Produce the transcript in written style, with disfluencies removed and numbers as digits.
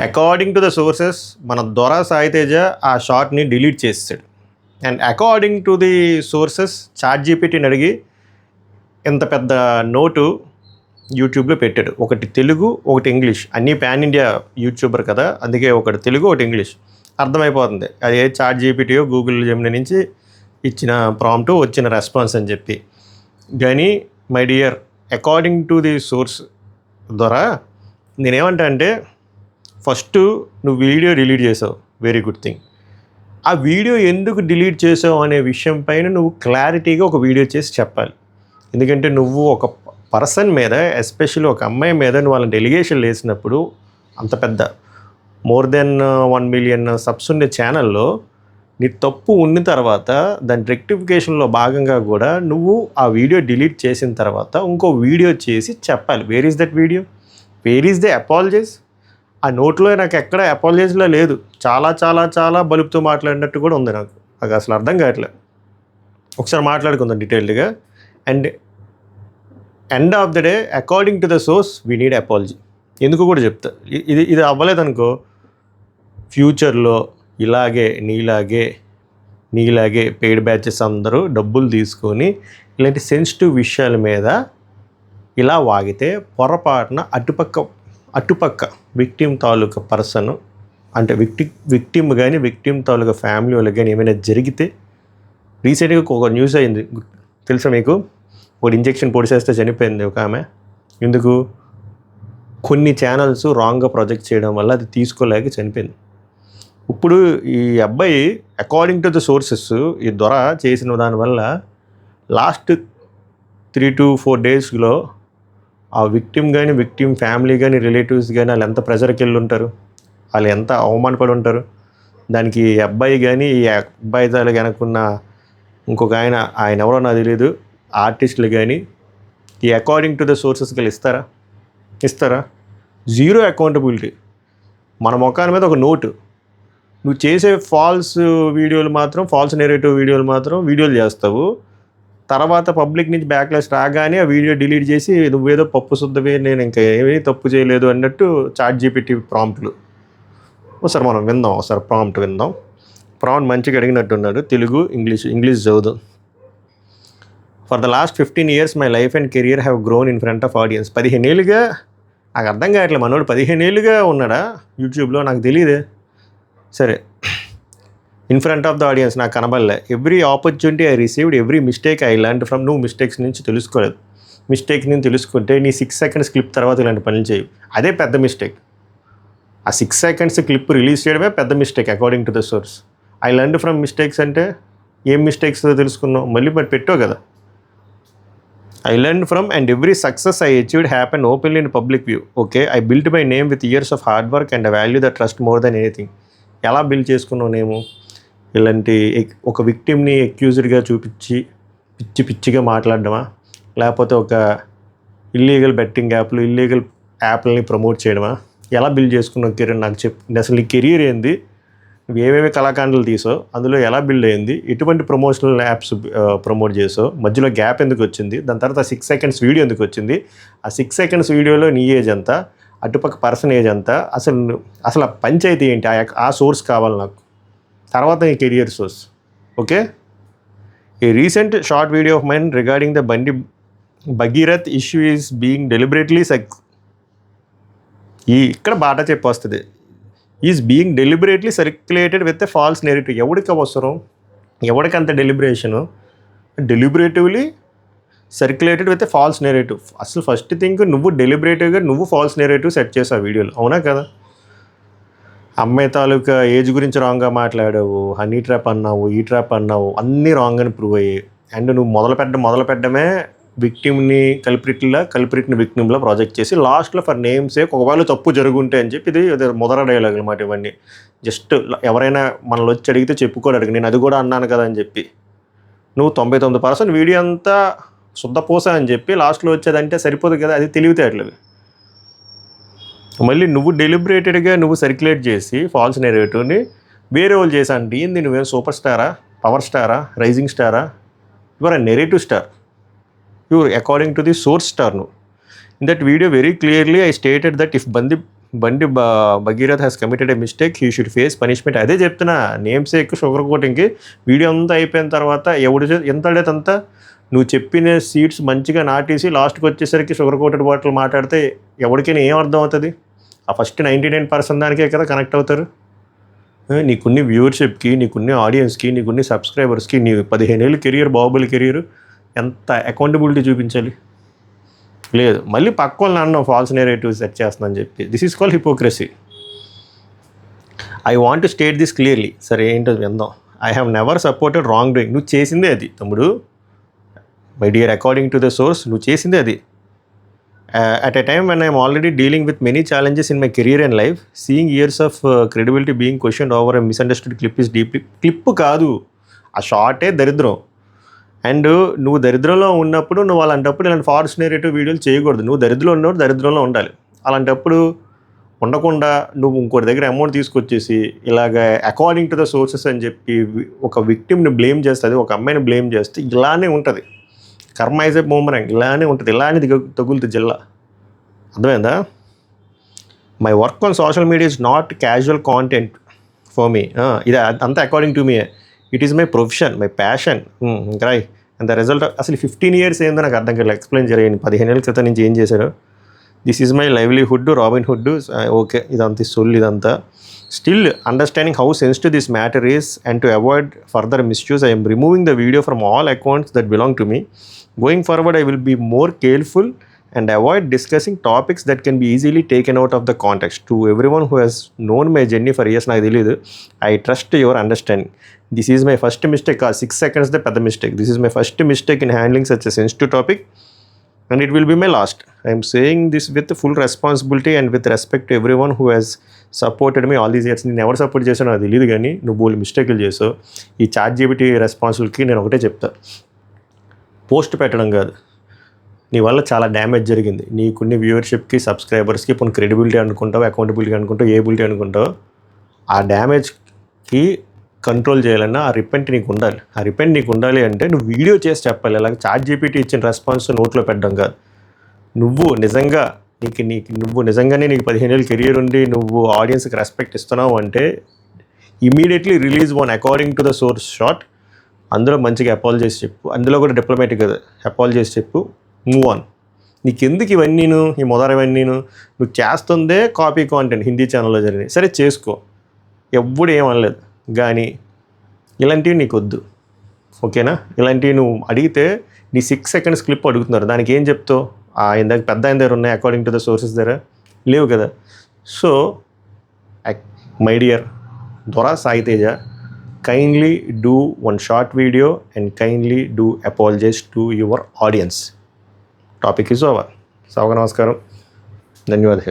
According to the sources మన దొర సాయితేజ ఆ షార్ట్ని డిలీట్ చేసాడు. And according to the sources chat జీపీటీని అడిగి ఇంత పెద్ద నోటు యూట్యూబ్లో పెట్టాడు. ఒకటి తెలుగు, ఒకటి ఇంగ్లీష్. అన్నీ పాన్ ఇండియా యూట్యూబర్ కదా, అందుకే ఒకటి తెలుగు, ఒకటి ఇంగ్లీష్. అర్థమైపోతుంది అది ఏ చాట్ జీపీటీయో గూగుల్ జెమినీ నుంచి ఇచ్చిన ప్రాంప్ట్ వచ్చిన రెస్పాన్స్ అని చెప్పి. కానీ my dear, according to the source ద్వారా నేనేమంటా అంటే, ఫస్ట్ నువ్వు వీడియో డిలీట్ చేసావు, వెరీ గుడ్ థింగ్. ఆ వీడియో ఎందుకు డిలీట్ చేసావు అనే విషయం పైన నువ్వు క్లారిటీగా ఒక వీడియో చేసి చెప్పాలి. ఎందుకంటే నువ్వు ఒక పర్సన్ మీద, ఎస్పెషల్లీ ఒక అమ్మాయి మీద నువ్వు వాళ్ళని డెలిగేషన్ వేసినప్పుడు, అంత పెద్ద మోర్ దెన్ 1 million సబ్స్ ఉండే ఛానల్లో నీ తప్పు ఉన్న తర్వాత దాని రెక్టిఫికేషన్లో భాగంగా కూడా నువ్వు ఆ వీడియో డిలీట్ చేసిన తర్వాత ఇంకో వీడియో చేసి చెప్పాలి. Where is that video? Where is the apologise? ఆ నోట్లో నాకు ఎక్కడ అపాలజైజ్లో లేదు. చాలా చాలా చాలా బలుపుతో మాట్లాడినట్టు కూడా ఉంది. నాకు అసలు అర్థం కావట్లేదు. ఒకసారి మాట్లాడుకుందాం డీటెయిల్డ్గా. And end of the day, according to the source we need apology. ఎందుకు కూడా చెప్తా. ఇది అవ్వలేదనుకో, ఫ్యూచర్లో ఇలాగే నీలాగే పెయిడ్ బ్యాచెస్ అందరూ డబ్బులు తీసుకొని ఇలాంటి సెన్సిటివ్ విషయాల మీద ఇలా వాగితే పొరపాటున అటుపక్క విక్టిమ్ తాలూకా పర్సన్, అంటే విక్టిమ్ కానీ విక్టిమ్ తాలూకా ఫ్యామిలీ వాళ్ళకి కానీ ఏమైనా జరిగితే, రీసెంట్గా ఒక న్యూస్ అయింది తెలుసా మీకు? ఒక ఇంజెక్షన్ పొడిసేస్తే చనిపోయింది ఒక ఆమె. ఎందుకు? కొన్ని ఛానల్స్ రాంగ్గా ప్రొజెక్ట్ చేయడం వల్ల అది తీసుకోలేక చనిపోయింది. ఇప్పుడు ఈ అబ్బాయి అకార్డింగ్ టు ద సోర్సెస్ ఈ దొర చేసిన దానివల్ల లాస్ట్ 3 to 4 daysలో ఆ విక్టిమ్ కానీ, విక్టిమ్ ఫ్యామిలీ కానీ, రిలేటివ్స్ కానీ వాళ్ళు ఎంత ప్రెజర్కి వెళ్ళి ఉంటారు, వాళ్ళు ఎంత అవమానపడి ఉంటారు. దానికి ఈ అబ్బాయి కానీ, ఈ అబ్బాయి తాలు కనుకున్న ఇంకొక ఆయన ఎవరో నాకు తెలియదు, ఆర్టిస్టులు కానీ ఈ అకార్డింగ్ టు ద సోర్సెస్కి ఇస్తారా? Zero accountability. మన ముఖాని మీద ఒక నోటు. నువ్వు చేసే ఫాల్స్ నెరేటివ్ వీడియోలు మాత్రం వీడియోలు చేస్తావు. తర్వాత పబ్లిక్ నుంచి బ్యాక్లాష్ రాగానే ఆ వీడియో డిలీట్ చేసి నువ్వేదో పప్పు శుద్ధవే, నేను ఇంకా ఏమీ తప్పు చేయలేదు అన్నట్టు చాట్ జీపీటీ ప్రాంప్ట్లు. ఒకసారి మనం విందాం. ప్రాంప్ట్ విందాం. ప్రాంప్ట్ మంచిగా అడిగినట్టున్నాడు. తెలుగు, ఇంగ్లీష్ చదువుదాం. For the last 15 years my life and career have grown in front of audience. 15 ఏళ్ళుగా నాకు అర్థం కావట్లేదు, మనోడు 15 ఏళ్ళుగా ఉన్నాడా యూట్యూబ్లో? నాకు తెలియదే. సరే, in front of the audience నాకు కనబడలే. Every opportunity I received, every mistake I learned from. నువ్వు మిస్టేక్స్ నుంచి తెలుసుకోలేదు. మిస్టేక్ నుంచి తెలుసుకుంటే నీ 6 seconds క్లిప్ తర్వాత ఇలాంటి పనులు చేయవు. అదే పెద్ద మిస్టేక్. ఆ 6 seconds క్లిప్ రిలీజ్ చేయడమే పెద్ద mistake according to the source. I learned from mistakes అంటే ఏం మిస్టేక్స్ తెలుసుకున్నావు? మళ్ళీ మరి పెట్టావు కదా. I learned from and every success I achieved happened openly in public view. Okay, I built my name with years of hard work and I value the trust more than anything. ఎలా build చేసుకున్నావు నేము? ఇలాంటి ఒక విక్టిమ్ని అక్యూజ్డ్గా చూపించి పిచ్చిగా మాట్లాడడమా, లేకపోతే ఒక illegal betting యాప్లని promote చేయడమా? ఎలా బిల్డ్ చేసుకున్నావు కెరీర్ నాకు చెప్పు. అసలు నీ కెరీర్ ఏంది? నువ్వు ఏమేమి కళాఖండాలు తీసావు, అందులో ఎలా బిల్డ్ అయింది, ఎటువంటి ప్రమోషనల్ యాప్స్ ప్రమోట్ చేసావు, మధ్యలో గ్యాప్ ఎందుకు వచ్చింది, దాని తర్వాత 6 seconds వీడియో ఎందుకు వచ్చింది, ఆ 6 seconds వీడియోలో నీ ఏజ్ ఎంత, అటుపక్క పర్సన్ ఏజ్ ఎంత, అసలు ఆ పంచాయతీ ఏంటి, ఆ సోర్స్ కావాలి నాకు. తర్వాత ఈ career source. Okay, a recent short video of mine regarding the Bhagirath issue is being deliberately ఇక్కడ బాటా చెప్పి వస్తుంది. Is being deliberately circulated with a false narrative. ఎవరికి అవసరం? ఎవరికి అంత deliberation? Deliberatively circulated with a false narrative. అసలు ఫస్ట్ థింగ్, నువ్వు డెలిబరేటివ్గా నువ్వు ఫాల్స్ నెరేటివ్ సెట్ చేసావు వీడియోలో, అవునా కదా? అమ్మాయి తాలూకా ఏజ్ గురించి రాంగ్గా మాట్లాడావు, హనీ ట్రాప్ అన్నావు, ఈ ట్రాప్ అన్నావు, అన్నీ రాంగ్ అని ప్రూవ్ అయ్యాయి. అండ్ నువ్వు మొదలు పెట్టడమే విక్టిమ్ని కల్ప్రిట్ని విక్టిమ్లా ప్రాజెక్ట్ చేసి లాస్ట్లో ఫర్ నేమ్ సేక్ ఒకవేళ తప్పు జరుగుంటే అని చెప్పి ఇది మొదల డైలాగ్ అనమాట. ఇవన్నీ జస్ట్ ఎవరైనా మనలో వచ్చి అడిగితే చెప్పుకోడు, నేను అది కూడా అన్నాను కదా అని చెప్పి. నువ్వు 99% వీడియో అంతా శుద్ధపోసా అని చెప్పి లాస్ట్లో వచ్చేదంటే సరిపోదు కదా, అది తెలివితేటలేదు. మళ్ళీ నువ్వు డెలిబరేటెడ్గా నువ్వు సర్క్యులేట్ చేసి ఫాల్స్ నెరేటివ్ని వేరే వాళ్ళు చేసా అంటే ఏంది? నువ్వేం సూపర్ స్టారా, పవర్ స్టారా, రైజింగ్ స్టారా? Your uh narrative star. You according to the source star. No, in that video very clearly I stated that if Bhagirath has committed A mistake, he should face punishment. అదే చెప్తున్నా, name sake sugar కోటింగ్కి video అంతా అయిపోయిన తర్వాత ఎంత అడేది అంతా నువ్వు చెప్పిన seeds మంచిగా నాటేసి లాస్ట్కి వచ్చేసరికి షుగర్ కోటెడ్ బాటిల్ మాట్లాడితే ఎవరికైనా ఏం అర్థం అవుతుంది? ఆ ఫస్ట్ 99% దానికే కదా కనెక్ట్ అవుతారు. నీకున్ని వ్యూవర్షిప్కి, నీకున్ని ఆడియన్స్కి, నీకున్ని సబ్స్క్రైబర్స్కి, నీ 15 ఏళ్ళ కెరియర్, బాహుబలి కెరియర్ ఎంత అకౌంటబిలిటీ చూపించాలి? లేదు, మళ్ళీ పక్క వాళ్ళని అన్నావు ఫాల్స్ నేరేటివ్ సెట్ చేస్తుందని చెప్పి. This is called hypocrisy. I want to state this clearly. సరే ఏంటో విందాం. I have never supported wrong doing. నువ్వు చేసిందే అది తమ్ముడు. My dear, according to the source నువ్వు చేసిందే అది. At a time when I am already dealing with many challenges in my career and life, seeing years of credibility being questioned over a misunderstood clip is deeply... clip కాదు, ఆ షార్టే దరిద్రం. And నువ్వు దరిద్రంలో ఉన్నప్పుడు నువ్వు అలాంటప్పుడు ఇలాంటి ఫాల్స్ నేరేటివ్ వీడియోలు చేయకూడదు. నువ్వు దరిద్రంలో ఉన్నప్పుడు దరిద్రంలో ఉండాలి. అలాంటప్పుడు ఉండకుండా నువ్వు ఇంకోటి దగ్గర అమౌంట్ తీసుకొచ్చేసి ఇలాగ అకార్డింగ్ టు ద సోర్సెస్ అని చెప్పి ఒక విక్టిమ్ని బ్లేమ్ చేస్తుంది, ఒక అమ్మాయిని బ్లేమ్ చేస్తే ఇలానే ఉంటుంది. కర్మ ఈజ్ ఎ బూమరాంగ్, ఇలానే ఉంటుంది, ఇలానే తగులుతుంది జిల్లా. అర్థమైందా? My work on social media is not casual content for me. ఇది అంతా according to me. It is my profession, my passion. రాయ్. అండ్ ద రిజల్ట్ అసలు 15 years ఏందో నాకు అర్థం కాదు. ఎక్స్ప్లెయిన్ చేయండి. 15 ఏళ్ళ క్రితం నుంచి ఏం చేశారు? This is my livelihood, robin hood. Okay, ఇదంతా సొల్లు ఇదంతా. Still understanding how sensitive this matter is and to avoid further misuse, I am removing the video from all accounts that belong to me. Going forward, I will be more careful and avoid discussing topics that can be easily taken out of the context. To everyone who has known my journey for years, I trust your understanding. This is my first mistake. 6 seconds the pedda mistake. This is my first mistake in handling such a sensitive topic, and it will be my last. I am saying this with full responsibility and with respect to everyone who has supported me all these years. నేను ఎవరు support చేశానో నాకు తెలియదు, కానీ నువ్వు బోల్ మిస్టేక్లు చేసావు. ఈ ChatGPT రెస్పాన్సిబిలిటీకి నేను ఒకటే చెప్తా, పోస్ట్ పెట్టడం కాదు, నీ వల్ల చాలా డ్యామేజ్ జరిగింది. నీకున్ని వ్యూవర్షిప్కి, సబ్స్క్రైబర్స్కి, ఇప్పుడు క్రెడిబిలిటీ అనుకుంటావు, అకౌంటబిలిటీ అనుకుంటావు, ఏబిలిటీ అనుకుంటావు. ఆ డ్యామేజ్కి కంట్రోల్ చేయాలన్నా ఆ రిపెంట్ నీకు ఉండాలి. ఆ రిపెంట్ నీకు ఉండాలి అంటే నువ్వు వీడియో చేసి చెప్పాలి. అలాగే ChatGPT ఇచ్చిన రెస్పాన్స్ నోట్లో పెట్టడం కాదు. నువ్వు నిజంగా నువ్వు నిజంగానే నీకు 15 ఏళ్ళ కెరియర్ ఉండి నువ్వు ఆడియన్స్కి రెస్పెక్ట్ ఇస్తున్నావు అంటే immediately release one according to the source shot. అందులో మంచిగా అపాలజైజ్ చెప్పు, అందులో కూడా డిప్లొమాటిక్ అపాలజైజ్ చెప్పు, మూవ్ ఆన్. నీకెందుకు ఇవన్నీను, ఈ ఇవన్నీను? నువ్వు చేస్తుందే కాపీ కాంటెంట్ హిందీ ఛానల్లో జరిగినాయి, సరే చేసుకో, ఎవ్వడు ఏమనలేదు. కానీ ఇలాంటివి నీకు వద్దు, ఓకేనా? ఇలాంటివి నువ్వు అడిగితే నీ 6 seconds క్లిప్ అడుగుతున్నారు, దానికి ఏం చెప్తావు? ఇందాక పెద్ద ఆయన దగ్గర ఉన్నాయి, అకార్డింగ్ టు ద సోర్సెస్ దగ్గర లేవు కదా. సో మై డియర్ దొరా Sai Teja, kindly do one short video and kindly do apologize to your audience. Topic is over. Namaskaram. Dhanyawad.